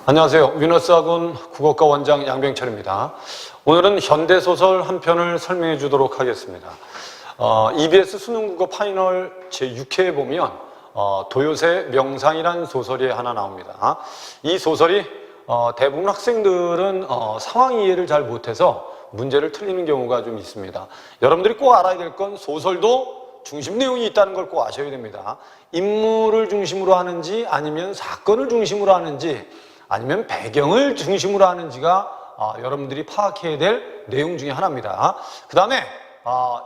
안녕하세요. 위너스학원 국어과 원장 양병철입니다. 오늘은 현대소설 한 편을 설명해 주도록 하겠습니다. EBS 수능국어 파이널 제6회에 보면 도요새 명상이라는 소설이 하나 나옵니다. 이 소설이 대부분 학생들은 상황 이해를 잘 못해서 문제를 틀리는 경우가 좀 있습니다. 여러분들이 꼭 알아야 될 건 소설도 중심 내용이 있다는 걸 꼭 아셔야 됩니다. 인물을 중심으로 하는지 아니면 사건을 중심으로 하는지 아니면 배경을 중심으로 하는지가 여러분들이 파악해야 될 내용 중에 하나입니다. 그 다음에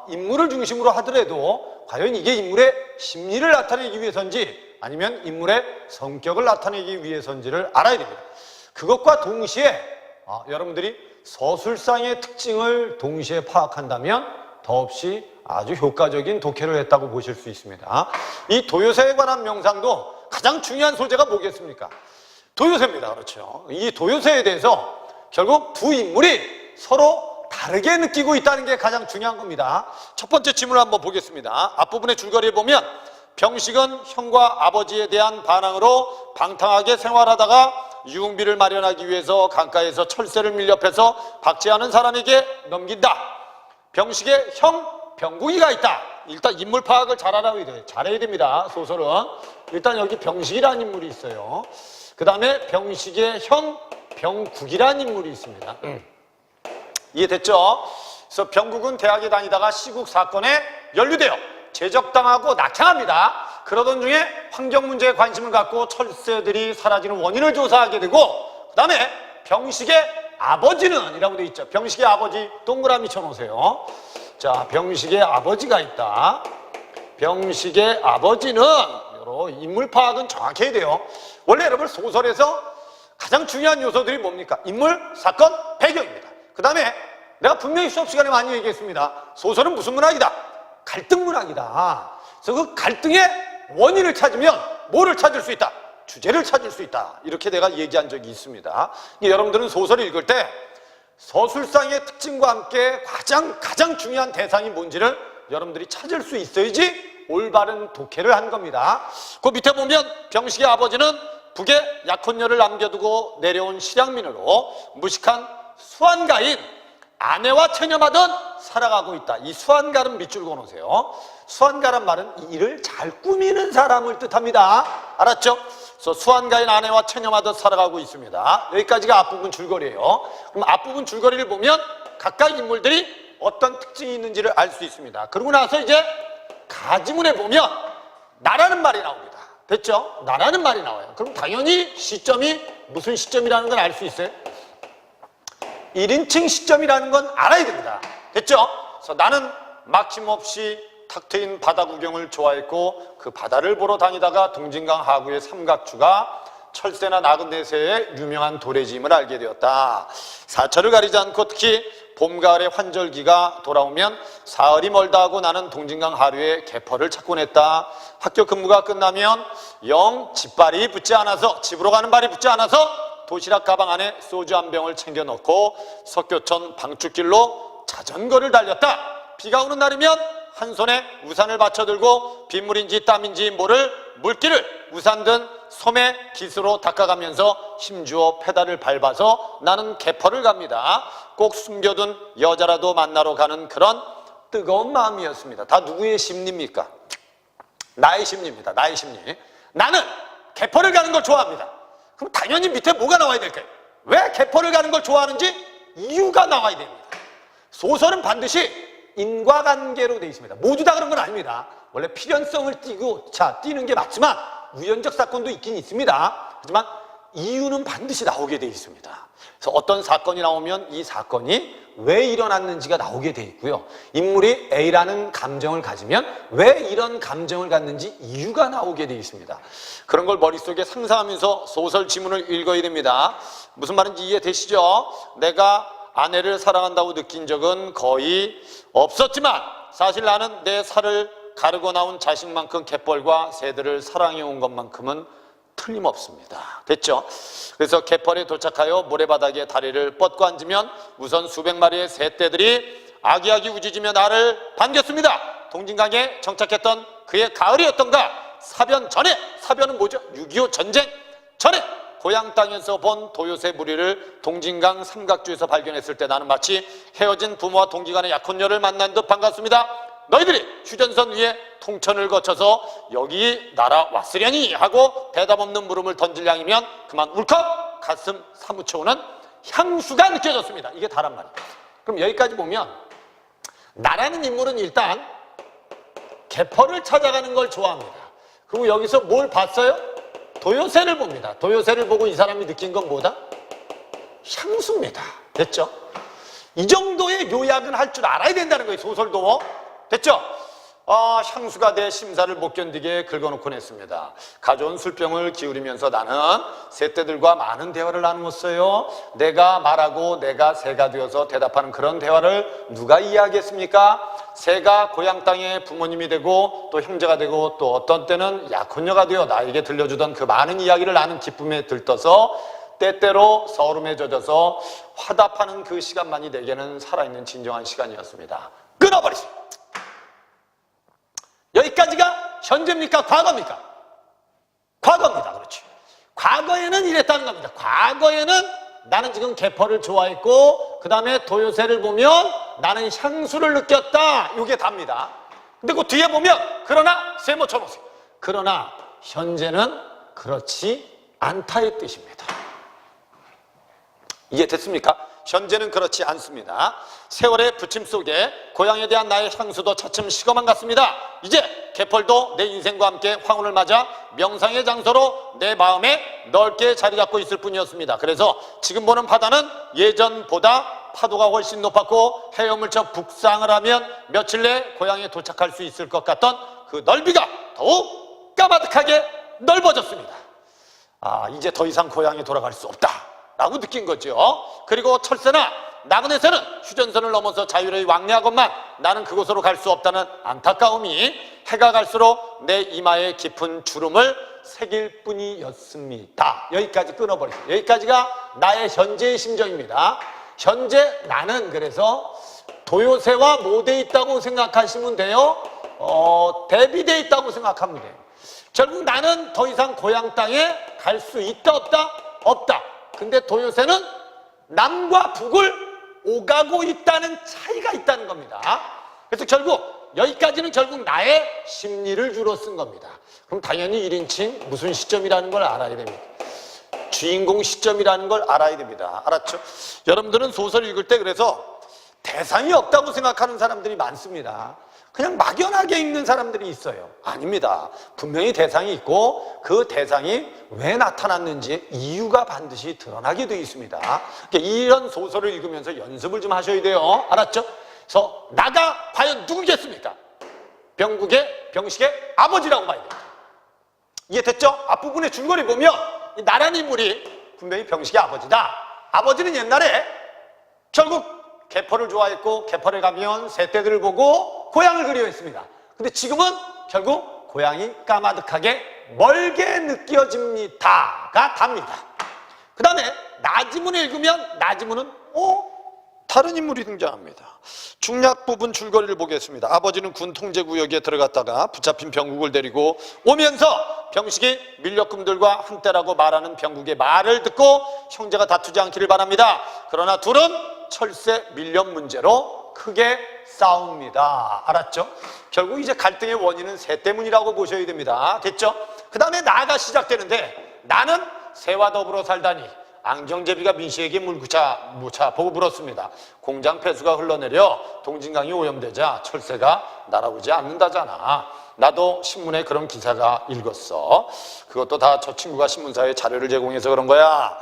인물을 중심으로 하더라도 과연 이게 인물의 심리를 나타내기 위해서인지 아니면 인물의 성격을 나타내기 위해서인지를 알아야 됩니다. 그것과 동시에 여러분들이 서술상의 특징을 동시에 파악한다면 더없이 아주 효과적인 독해를 했다고 보실 수 있습니다. 이 도요새에 관한 명상도 가장 중요한 소재가 뭐겠습니까? 도요새입니다. 그렇죠. 이 도요새에 대해서 결국 두 인물이 서로 다르게 느끼고 있다는 게 가장 중요한 겁니다. 첫 번째 질문을 한번 보겠습니다. 앞부분의 줄거리에 보면 병식은 형과 아버지에 대한 반항으로 방탕하게 생활하다가 유흥비를 마련하기 위해서 강가에서 철새를 밀렵해서 박제하는 사람에게 넘긴다. 병식의 형 병국이가 있다. 일단 인물 파악을 잘해야 됩니다. 소설은 일단 여기 병식이라는 인물이 있어요. 그 다음에 병식의 형 병국이라는 인물이 있습니다. 이해됐죠? 그래서 병국은 대학에 다니다가 시국 사건에 연루되어 제적당하고 낙향합니다. 그러던 중에 환경 문제에 관심을 갖고 철새들이 사라지는 원인을 조사하게 되고, 그 다음에 병식의 아버지는 이라고 되어 있죠. 병식의 아버지 동그라미 쳐놓으세요. 자, 병식의 아버지가 있다. 병식의 아버지는 인물 파악은 정확히 해야 돼요. 원래 여러분 소설에서 가장 중요한 요소들이 뭡니까? 인물, 사건, 배경입니다. 그 다음에 내가 분명히 수업 시간에 많이 얘기했습니다. 소설은 무슨 문학이다? 갈등 문학이다. 그래서 그 갈등의 원인을 찾으면 뭐를 찾을 수 있다? 주제를 찾을 수 있다. 이렇게 내가 얘기한 적이 있습니다. 여러분들은 소설을 읽을 때 서술상의 특징과 함께 가장 중요한 대상이 뭔지를 여러분들이 찾을 수 있어야지 올바른 독해를 한 겁니다. 그 밑에 보면 병식의 아버지는 북에 약혼녀를 남겨두고 내려온 실향민으로 무식한 수환가인 아내와 체념하던 살아가고 있다. 이 수환가는 밑줄 그어놓으세요. 수환가란 말은 일을 잘 꾸미는 사람을 뜻합니다. 알았죠? 그래서 수환가인 아내와 체념하듯 살아가고 있습니다. 여기까지가 앞부분 줄거리예요. 그럼 앞부분 줄거리를 보면 각각 인물들이 어떤 특징이 있는지를 알 수 있습니다. 그러고 나서 이제 가지문에 보면 나라는 말이 나옵니다. 됐죠? 나라는 말이 나와요. 그럼 당연히 시점이 무슨 시점이라는 걸 알 수 있어요? 1인칭 시점이라는 건 알아야 됩니다. 됐죠? 그래서 나는 막힘없이 탁 트인 바다 구경을 좋아했고 그 바다를 보러 다니다가 동진강 하구의 삼각주가 철새나 나그네새의 유명한 도래지임을 알게 되었다. 사철을 가리지 않고 특히 봄, 가을의 환절기가 돌아오면 사흘이 멀다 하고 나는 동진강 하류에 개펄을 찾곤 했다. 학교 근무가 끝나면 영 집발이 붙지 않아서 집으로 가는 발이 붙지 않아서 도시락 가방 안에 소주 한 병을 챙겨 넣고 석교천 방축길로 자전거를 달렸다. 비가 오는 날이면 한 손에 우산을 받쳐들고 빗물인지 땀인지 모를 물기를 우산 든 소매 깃으로 닦아가면서 힘주어 페달을 밟아서 나는 개펄을 갑니다. 꼭 숨겨둔 여자라도 만나러 가는 그런 뜨거운 마음이었습니다. 다 누구의 심리입니까? 나의 심리입니다. 나의 심리. 나는 개펄을 가는 걸 좋아합니다. 그럼 당연히 밑에 뭐가 나와야 될까요? 왜 개펄을 가는 걸 좋아하는지 이유가 나와야 됩니다. 소설은 반드시 인과관계로 되어 있습니다. 모두 다 그런 건 아닙니다. 원래 필연성을 띄는 게 맞지만 우연적 사건도 있긴 있습니다. 하지만 이유는 반드시 나오게 되어 있습니다. 그래서 어떤 사건이 나오면 이 사건이 왜 일어났는지가 나오게 되어 있고요. 인물이 A라는 감정을 가지면 왜 이런 감정을 갖는지 이유가 나오게 되어 있습니다. 그런 걸 머릿속에 상상하면서 소설 지문을 읽어야 됩니다. 무슨 말인지 이해되시죠? 내가 아내를 사랑한다고 느낀 적은 거의 없었지만 사실 나는 내 살을 가르고 나온 자식만큼 갯벌과 새들을 사랑해온 것만큼은 틀림없습니다. 됐죠? 그래서 갯벌에 도착하여 모래바닥에 다리를 뻗고 앉으면 우선 수백 마리의 새떼들이 아기아기 우짖으며 나를 반겼습니다. 동진강에 정착했던 그의 가을이었던가 사변 전에, 사변은 뭐죠? 6.25 전쟁 전에 고향 땅에서 본 도요새 무리를 동진강 삼각주에서 발견했을 때 나는 마치 헤어진 부모와 동기 간의 약혼녀를 만난 듯 반갑습니다. 너희들이 휴전선 위에 통천을 거쳐서 여기 날아왔으려니 하고 대답 없는 물음을 던질 양이면 그만 울컥 가슴 사무쳐오는 향수가 느껴졌습니다. 이게 다란 말이에요. 그럼 여기까지 보면 나라는 인물은 일단 개펄을 찾아가는 걸 좋아합니다. 그리고 여기서 뭘 봤어요? 도요새를 봅니다. 도요새를 보고 이 사람이 느낀 건 뭐다? 향수입니다. 됐죠? 이 정도의 요약은 할 줄 알아야 된다는 거예요. 소설도. 됐죠? 향수가 내 심사를 못 견디게 긁어놓곤 했습니다. 가져온 술병을 기울이면서 나는 새떼들과 많은 대화를 나누었어요. 내가 말하고 내가 새가 되어서 대답하는 그런 대화를 누가 이해하겠습니까? 새가 고향 땅에 부모님이 되고 또 형제가 되고 또 어떤 때는 약혼녀가 되어 나에게 들려주던 그 많은 이야기를 나는 기쁨에 들떠서 때때로 서름에 젖어서 화답하는 그 시간만이 내게는 살아있는 진정한 시간이었습니다. 끊어버리세요. 여기까지가 현재입니까? 과거입니까? 과거입니다. 그렇죠. 과거에는 이랬다는 겁니다. 과거에는 나는 지금 개펄을 좋아했고 그 다음에 도요새를 보면 나는 향수를 느꼈다. 이게 답니다. 근데 그 뒤에 보면 그러나 세모 쳐놓으세요. 그러나 현재는 그렇지 않다의 뜻입니다. 이해됐습니까? 현재는 그렇지 않습니다. 세월의 부침 속에 고향에 대한 나의 향수도 차츰 식어만 갔습니다. 이제 개펄도 내 인생과 함께 황혼을 맞아 명상의 장소로 내 마음에 넓게 자리 잡고 있을 뿐이었습니다. 그래서 지금 보는 바다는 예전보다 파도가 훨씬 높았고 헤엄을 쳐 북상을 하면 며칠 내에 고향에 도착할 수 있을 것 같던 그 넓이가 더욱 까마득하게 넓어졌습니다. 이제 더 이상 고향에 돌아갈 수 없다 라고 느낀 거죠. 그리고 철새나 나그네새는 휴전선을 넘어서 자유로이 왕래하건만 나는 그곳으로 갈 수 없다는 안타까움이 해가 갈수록 내 이마에 깊은 주름을 새길 뿐이었습니다. 여기까지 끊어버리세요. 여기까지가 나의 현재의 심정입니다. 현재 나는 그래서 도요새와 뭐 돼 있다고 생각하시면 돼요? 대비돼 있다고 생각하면 돼요. 결국 나는 더 이상 고향 땅에 갈 수 있다 없다? 없다. 근데 도요새는 남과 북을 오가고 있다는 차이가 있다는 겁니다. 그래서 결국 여기까지는 결국 나의 심리를 주로 쓴 겁니다. 그럼 당연히 1인칭 무슨 시점이라는 걸 알아야 됩니다. 주인공 시점이라는 걸 알아야 됩니다. 알았죠? 여러분들은 소설 읽을 때 그래서 대상이 없다고 생각하는 사람들이 많습니다. 그냥 막연하게 읽는 사람들이 있어요. 아닙니다. 분명히 대상이 있고 그 대상이 왜 나타났는지 이유가 반드시 드러나게 되어 있습니다. 그러니까 이런 소설을 읽으면서 연습을 좀 하셔야 돼요. 알았죠? 그래서 나가 과연 누구겠습니까? 병식의 아버지라고 봐야 됩니다. 이해됐죠? 앞부분의 줄거리 보면 이 나라는 인물이 분명히 병식의 아버지다. 아버지는 옛날에 결국 개펄을 좋아했고 개펄에 가면 새떼들을 보고 고향을 그리워했습니다. 근데 지금은 결국 고향이 까마득하게 멀게 느껴집니다가 답니다. 그 다음에 나지문을 읽으면 나지문은 다른 인물이 등장합니다. 중략 부분 줄거리를 보겠습니다. 아버지는 군 통제구역에 들어갔다가 붙잡힌 병국을 데리고 오면서 병식이 밀렵금들과 한때라고 말하는 병국의 말을 듣고 형제가 다투지 않기를 바랍니다. 그러나 둘은 철새 밀렵 문제로 크게 싸웁니다. 알았죠? 결국 이제 갈등의 원인은 새 때문이라고 보셔야 됩니다. 됐죠? 그 다음에 나가 시작되는데 나는 새와 더불어 살다니 안경제비가 민씨에게 무차 보고 물었습니다. 공장 폐수가 흘러내려 동진강이 오염되자 철새가 날아오지 않는다잖아. 나도 신문에 그런 기사가 읽었어. 그것도 다 저 친구가 신문사에 자료를 제공해서 그런 거야.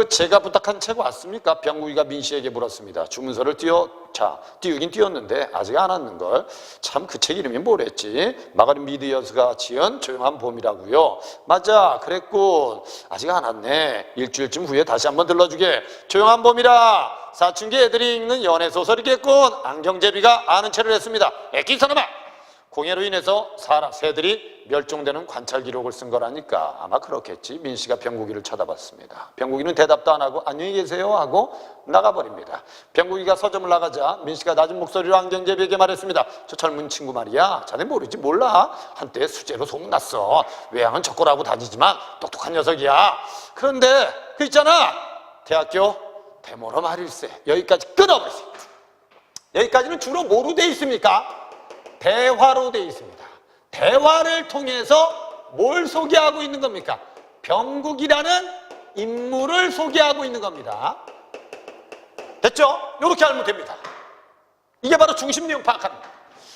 제가 부탁한 책 왔습니까? 병국이가 민씨에게 물었습니다. 주문서를 띄우긴 띄웠는데 아직 안 왔는걸. 참 그 책 이름이 뭐랬지? 마가린 미디어스가 지은 조용한 봄이라고요. 맞아, 그랬군. 아직 안 왔네. 일주일쯤 후에 다시 한번 들러주게. 조용한 봄이라 사춘기 애들이 읽는 연애소설이겠군. 안경제비가 아는 체를 했습니다. 애낀 사람아! 공해로 인해서 새들이 멸종되는 관찰 기록을 쓴 거라니까 아마 그렇겠지. 민씨가 병국이를 쳐다봤습니다. 병국이는 대답도 안 하고 안녕히 계세요 하고 나가버립니다. 병국이가 서점을 나가자 민씨가 낮은 목소리로 안경제비에게 말했습니다. 저 젊은 친구 말이야, 자네 모르지 몰라? 한때 수재로 소문났어. 외양은 적고라고 다니지만 똑똑한 녀석이야. 그런데 그 있잖아, 대학교 대모로 말일세, 여기까지 끊어버렸어요. 여기까지는 주로 뭐로 돼 있습니까? 대화로 돼 있습니다. 대화를 통해서 뭘 소개하고 있는 겁니까? 병국이라는 인물을 소개하고 있는 겁니다. 됐죠? 이렇게 알면 됩니다. 이게 바로 중심 내용 파악하는 거예요.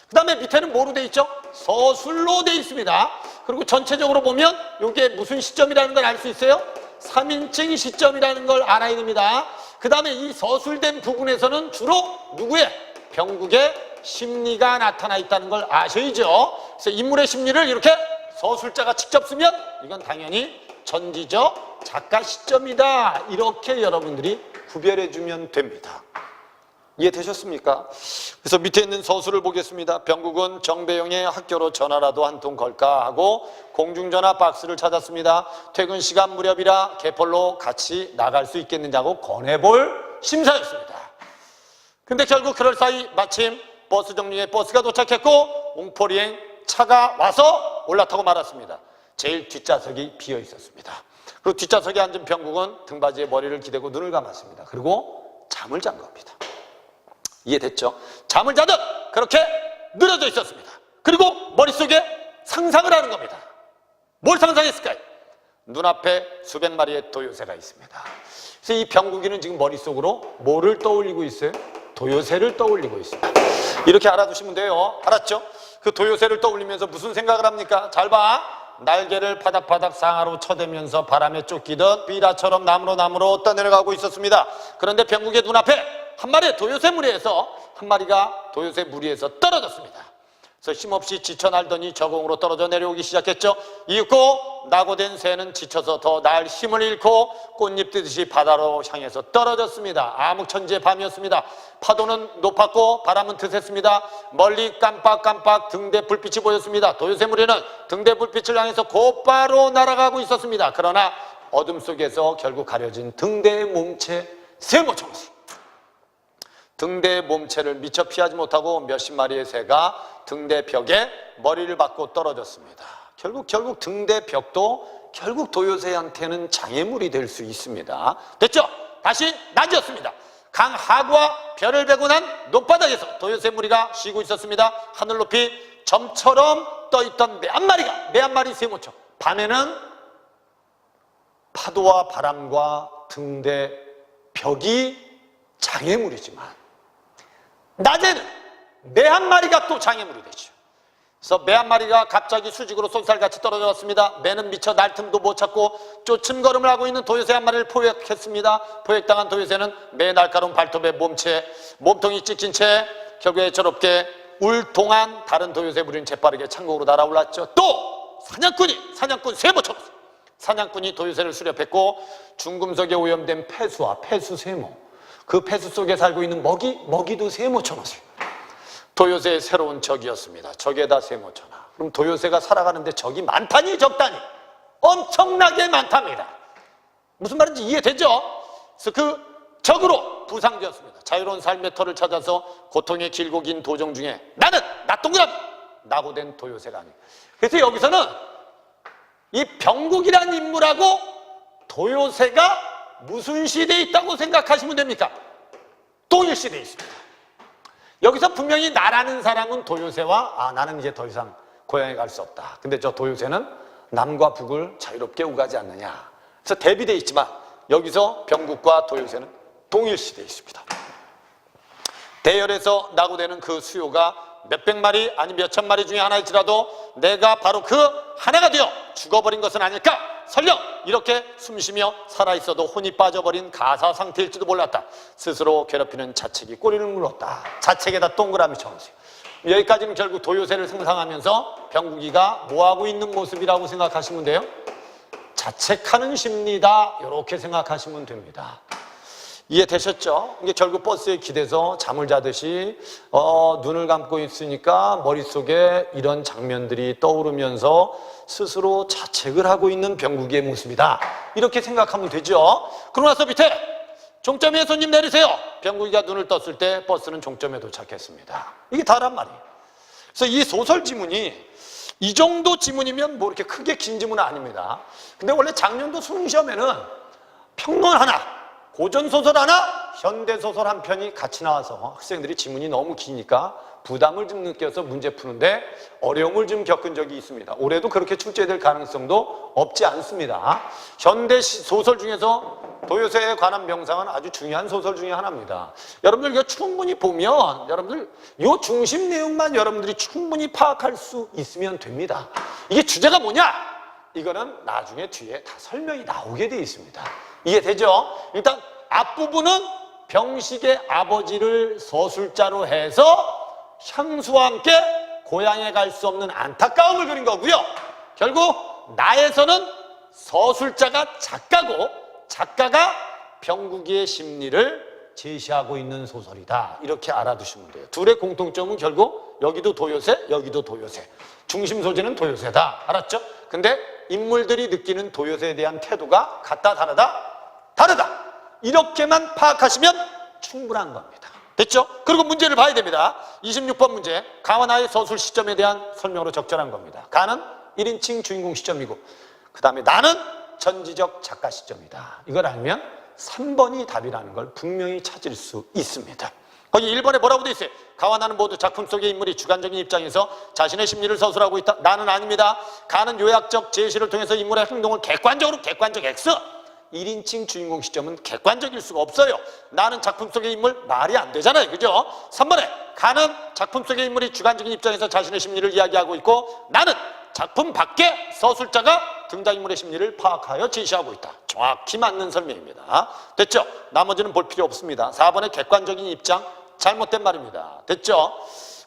그 다음에 밑에는 뭐로 돼 있죠? 서술로 돼 있습니다. 그리고 전체적으로 보면 이게 무슨 시점이라는 걸 알 수 있어요? 3인칭 시점이라는 걸 알아야 됩니다. 그 다음에 이 서술된 부분에서는 주로 누구의? 병국의 심리가 나타나 있다는 걸 아셔야죠. 그래서 인물의 심리를 이렇게 서술자가 직접 쓰면 이건 당연히 전지적 작가 시점이다. 이렇게 여러분들이 구별해 주면 됩니다. 이해되셨습니까? 그래서 밑에 있는 서술을 보겠습니다. 병국은 정배영의 학교로 전화라도 한 통 걸까 하고 공중전화 박스를 찾았습니다. 퇴근 시간 무렵이라 개펄로 같이 나갈 수 있겠느냐고 권해볼 심사였습니다. 근데 결국 그럴 사이 마침 버스 정류에 버스가 도착했고 옹포리행 차가 와서 올라타고 말았습니다. 제일 뒷좌석이 비어 있었습니다. 그리고 뒷좌석에 앉은 병국은 등받이에 머리를 기대고 눈을 감았습니다. 그리고 잠을 잔 겁니다. 이해됐죠? 잠을 자듯 그렇게 늘어져 있었습니다. 그리고 머릿속에 상상을 하는 겁니다. 뭘 상상했을까요? 눈앞에 수백 마리의 도요새가 있습니다. 그래서 이 병국이는 지금 머릿속으로 뭐를 떠올리고 있어요? 도요새를 떠올리고 있습니다. 이렇게 알아두시면 돼요. 알았죠? 그 도요새를 떠올리면서 무슨 생각을 합니까? 잘 봐. 날개를 파닥파닥 상하로 쳐대면서 바람에 쫓기듯 비라처럼 나무로 떠내려가고 있었습니다. 그런데 병국의 눈앞에 한 마리의 도요새 무리에서 한 마리가 도요새 무리에서 떨어졌습니다. 그래서 힘없이 지쳐 날더니 저공으로 떨어져 내려오기 시작했죠. 이윽고 낙오된 새는 지쳐서 더 날 힘을 잃고 꽃잎 뜨듯이 바다로 향해서 떨어졌습니다. 암흑천지의 밤이었습니다. 파도는 높았고 바람은 드셌습니다. 멀리 깜빡깜빡 등대 불빛이 보였습니다. 도요새 무리는 등대 불빛을 향해서 곧바로 날아가고 있었습니다. 그러나 어둠 속에서 결국 가려진 등대의 몸체 세모청수. 등대의 몸체를 미처 피하지 못하고 몇십 마리의 새가 등대 벽에 머리를 박고 떨어졌습니다. 결국 등대 벽도 결국 도요새한테는 장애물이 될 수 있습니다. 됐죠? 다시 낮이었습니다. 강 하구와 별을 베고 난 높바닥에서 도요새 무리가 쉬고 있었습니다. 하늘 높이 점처럼 떠있던 매 한 마리 세모청. 밤에는 파도와 바람과 등대 벽이 장애물이지만 낮에는 매 한 마리가 또 장애물이 되죠. 그래서 매 한 마리가 갑자기 수직으로 쏜살같이 떨어져 왔습니다. 매는 미처 날 틈도 못 찾고 쫓음걸음을 하고 있는 도요새 한 마리를 포획했습니다. 포획당한 도요새는 매 날카로운 발톱에 몸통이 찍힌 채 결국에 저렇게 울통한 다른 도요새 무리는 재빠르게 창공으로 날아올랐죠. 또 사냥꾼 세모청수. 사냥꾼이 도요새를 수렵했고 중금속에 오염된 폐수와 폐수세모, 그 폐수 속에 살고 있는 먹이도 세모천하세요. 도요새의 새로운 적이었습니다. 적에다 세모천하. 그럼 도요새가 살아가는데 적이 많다니 적다니? 엄청나게 많답니다. 무슨 말인지 이해되죠? 그래서 그 적으로 부상되었습니다. 자유로운 삶의 터를 찾아서 고통의 길고 긴 도정 중에 나는 나동그라미 낙오된 도요새가 아니에요. 그래서 여기서는 이 병국이라는 인물하고 도요새가 무슨 시대에 있다고 생각하시면 됩니까? 동일시대에 있습니다. 여기서 분명히 나라는 사람은 도요새와 나는 이제 더 이상 고향에 갈 수 없다. 근데 저 도요새는 남과 북을 자유롭게 오가지 않느냐. 그래서 대비되어 있지만 여기서 병국과 도요새는 동일시대에 있습니다. 대열에서 낙오되는 그 수요가 몇백 마리 아니 몇천 마리 중에 하나일지라도 내가 바로 그 하나가 되어 죽어버린 것은 아닐까? 설령 이렇게 숨쉬며 살아있어도 혼이 빠져버린 가사 상태일지도 몰랐다. 스스로 괴롭히는 자책이 꼬리를 물었다. 자책에다 동그라미 쳐주세요. 여기까지는 결국 도요새를 상상하면서 병국이가 뭐하고 있는 모습이라고 생각하시면 돼요? 자책하는 심리다. 이렇게 생각하시면 됩니다. 이해되셨죠? 이게 결국 버스에 기대서 잠을 자듯이 눈을 감고 있으니까 머릿속에 이런 장면들이 떠오르면서 스스로 자책을 하고 있는 병국의 모습이다. 이렇게 생각하면 되죠. 그러고 나서 밑에 종점에 손님 내리세요. 병국이가 눈을 떴을 때 버스는 종점에 도착했습니다. 이게 다란 말이에요. 그래서 이 소설 지문이 이 정도 지문이면 뭐 이렇게 크게 긴 지문은 아닙니다. 근데 원래 작년도 수능시험에는 평론 하나, 고전소설 하나, 현대소설 한 편이 같이 나와서 학생들이 지문이 너무 기니까 부담을 좀 느껴서 문제 푸는데 어려움을 좀 겪은 적이 있습니다. 올해도 그렇게 출제될 가능성도 없지 않습니다. 현대 소설 중에서 도요새에 관한 명상은 아주 중요한 소설 중에 하나입니다. 여러분들 이거 충분히 보면 여러분들 이 중심 내용만 여러분들이 충분히 파악할 수 있으면 됩니다. 이게 주제가 뭐냐? 이거는 나중에 뒤에 다 설명이 나오게 되어 있습니다. 이해되죠? 일단 앞부분은 병식의 아버지를 서술자로 해서 향수와 함께 고향에 갈 수 없는 안타까움을 그린 거고요. 결국 나에서는 서술자가 작가고 작가가 병국이의 심리를 제시하고 있는 소설이다. 이렇게 알아두시면 돼요. 둘의 공통점은 결국 여기도 도요새, 여기도 도요새. 중심 소재는 도요새다. 알았죠? 근데 인물들이 느끼는 도요새에 대한 태도가 같다, 다르다? 다르다. 이렇게만 파악하시면 충분한 겁니다. 됐죠? 그리고 문제를 봐야 됩니다. 26번 문제. 가와 나의 서술 시점에 대한 설명으로 적절한 겁니다. 가는 1인칭 주인공 시점이고 그 다음에 나는 전지적 작가 시점이다. 이걸 알면 3번이 답이라는 걸 분명히 찾을 수 있습니다. 거기 1번에 뭐라고 돼 있어요? 가와 나는 모두 작품 속의 인물이 주관적인 입장에서 자신의 심리를 서술하고 있다. 나는 아닙니다. 가는 요약적 제시를 통해서 인물의 행동을 객관적 X 1인칭 주인공 시점은 객관적일 수가 없어요. 나는 작품 속의 인물 말이 안 되잖아요. 그죠? 3번에 가는 작품 속의 인물이 주관적인 입장에서 자신의 심리를 이야기하고 있고 나는 작품 밖에 서술자가 등장인물의 심리를 파악하여 제시하고 있다. 정확히 맞는 설명입니다. 됐죠? 나머지는 볼 필요 없습니다. 4번의 객관적인 입장 잘못된 말입니다. 됐죠?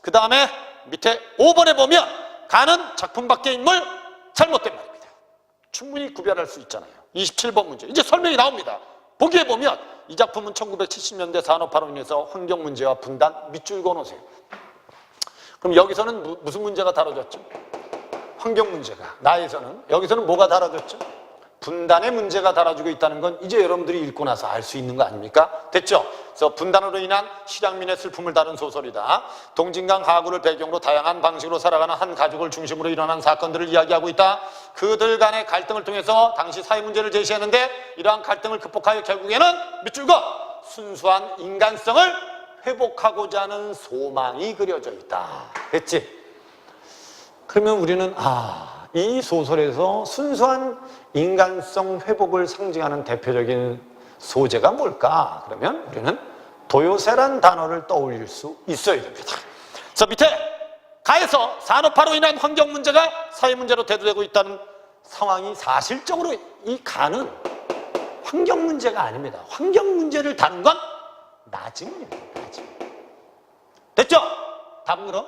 그 다음에 밑에 5번에 보면 가는 작품 밖의 인물 잘못된 말입니다. 충분히 구별할 수 있잖아요. 27번 문제. 이제 설명이 나옵니다. 보기에 보면 이 작품은 1970년대 산업화로 인해서 환경 문제와 분단 밑줄 그어놓으세요. 그럼 여기서는 무슨 문제가 다뤄졌죠? 환경 문제가. 나에서는 여기서는 뭐가 다뤄졌죠? 분단의 문제가 다뤄지고 있다는 건 이제 여러분들이 읽고 나서 알 수 있는 거 아닙니까? 됐죠? 그래서 분단으로 인한 실향민의 슬픔을 다룬 소설이다. 동진강 하구를 배경으로 다양한 방식으로 살아가는 한 가족을 중심으로 일어난 사건들을 이야기하고 있다. 그들 간의 갈등을 통해서 당시 사회 문제를 제시했는데 이러한 갈등을 극복하여 결국에는 밑줄 그어 순수한 인간성을 회복하고자 하는 소망이 그려져 있다. 됐지? 그러면 우리는 이 소설에서 순수한 인간성 회복을 상징하는 대표적인 소재가 뭘까? 그러면 우리는 도요새란 단어를 떠올릴 수 있어야 됩니다. 그래서 밑에 가에서 산업화로 인한 환경 문제가 사회 문제로 대두되고 있다는 상황이 사실적으로 이 가는 환경 문제가 아닙니다. 환경 문제를 다룬 건 나지문입니다. 나지문. 됐죠? 답은 그럼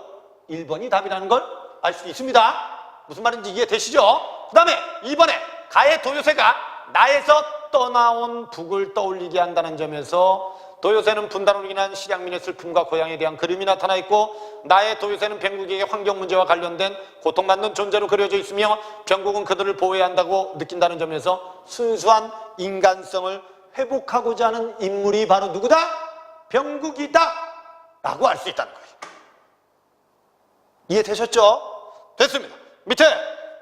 1번이 답이라는 걸 알 수 있습니다. 무슨 말인지 이해되시죠? 그 다음에 2번에 가의 도요새가 나에서 떠나온 북을 떠올리게 한다는 점에서 도요새는 분단으로 인한 실향민의 슬픔과 고향에 대한 그림이 나타나 있고 나의 도요새는 병국에게 환경 문제와 관련된 고통받는 존재로 그려져 있으며 병국은 그들을 보호해야 한다고 느낀다는 점에서 순수한 인간성을 회복하고자 하는 인물이 바로 누구다? 병국이다 라고 알 수 있다는 거예요. 이해되셨죠? 됐습니다. 밑에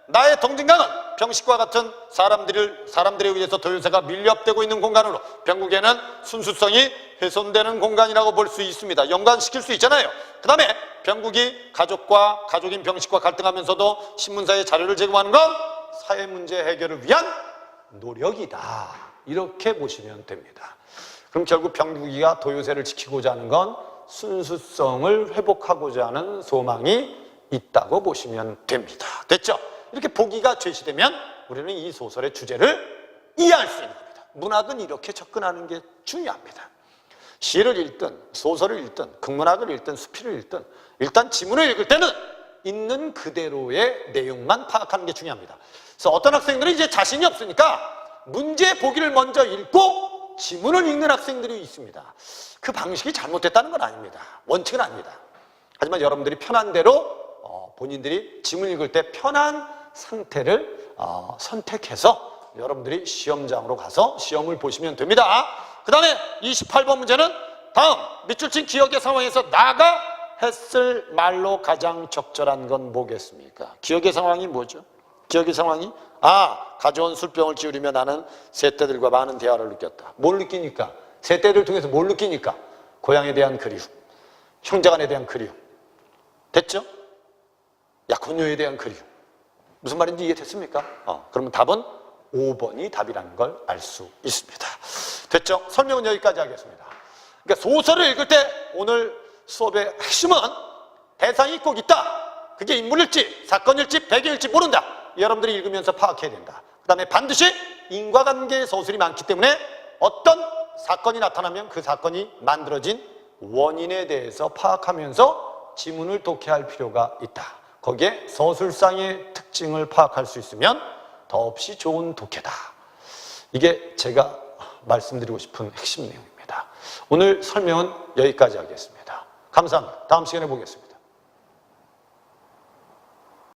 나의 동진강은 병식과 같은 사람들에 의해서 도요새가 밀렵되고 있는 공간으로 병국에는 순수성이 훼손되는 공간이라고 볼 수 있습니다. 연관시킬 수 있잖아요. 그 다음에 병국이 가족인 병식과 갈등하면서도 신문사에 자료를 제공하는 건 사회 문제 해결을 위한 노력이다. 이렇게 보시면 됩니다. 그럼 결국 병국이가 도요새를 지키고자 하는 건 순수성을 회복하고자 하는 소망이 있다고 보시면 됩니다. 됐죠? 이렇게 보기가 제시되면 우리는 이 소설의 주제를 이해할 수 있는 겁니다. 문학은 이렇게 접근하는 게 중요합니다. 시를 읽든 소설을 읽든 극문학을 읽든 수필을 읽든 일단 지문을 읽을 때는 있는 그대로의 내용만 파악하는 게 중요합니다. 그래서 어떤 학생들은 이제 자신이 없으니까 문제 보기를 먼저 읽고 지문을 읽는 학생들이 있습니다. 그 방식이 잘못됐다는 건 아닙니다. 원칙은 아닙니다. 하지만 여러분들이 편한 대로 본인들이 지문 읽을 때 편한 상태를 선택해서 여러분들이 시험장으로 가서 시험을 보시면 됩니다. 그 다음에 28번 문제는 다음 밑줄 친 기억의 상황에서 나가 했을 말로 가장 적절한 건 뭐겠습니까? 기억의 상황이 뭐죠? 기억의 상황이 가져온 술병을 지우리며 나는 새떼들과 많은 대화를 느꼈다. 뭘 느끼니까? 새떼들 통해서 뭘 느끼니까? 고향에 대한 그리움, 형제간에 대한 그리움. 됐죠? 약혼녀에 대한 그리움. 무슨 말인지 이해됐습니까? 그러면 답은 5번이 답이라는 걸 알 수 있습니다. 됐죠? 설명은 여기까지 하겠습니다. 그러니까 소설을 읽을 때 오늘 수업의 핵심은 대상이 꼭 있다. 그게 인물일지 사건일지 배경일지 모른다. 여러분들이 읽으면서 파악해야 된다. 그 다음에 반드시 인과관계의 서술이 많기 때문에 어떤 사건이 나타나면 그 사건이 만들어진 원인에 대해서 파악하면서 지문을 독해할 필요가 있다. 거기에 서술상의 특징을 파악할 수 있으면 더없이 좋은 독해다. 이게 제가 말씀드리고 싶은 핵심 내용입니다. 오늘 설명은 여기까지 하겠습니다. 감사합니다. 다음 시간에 보겠습니다.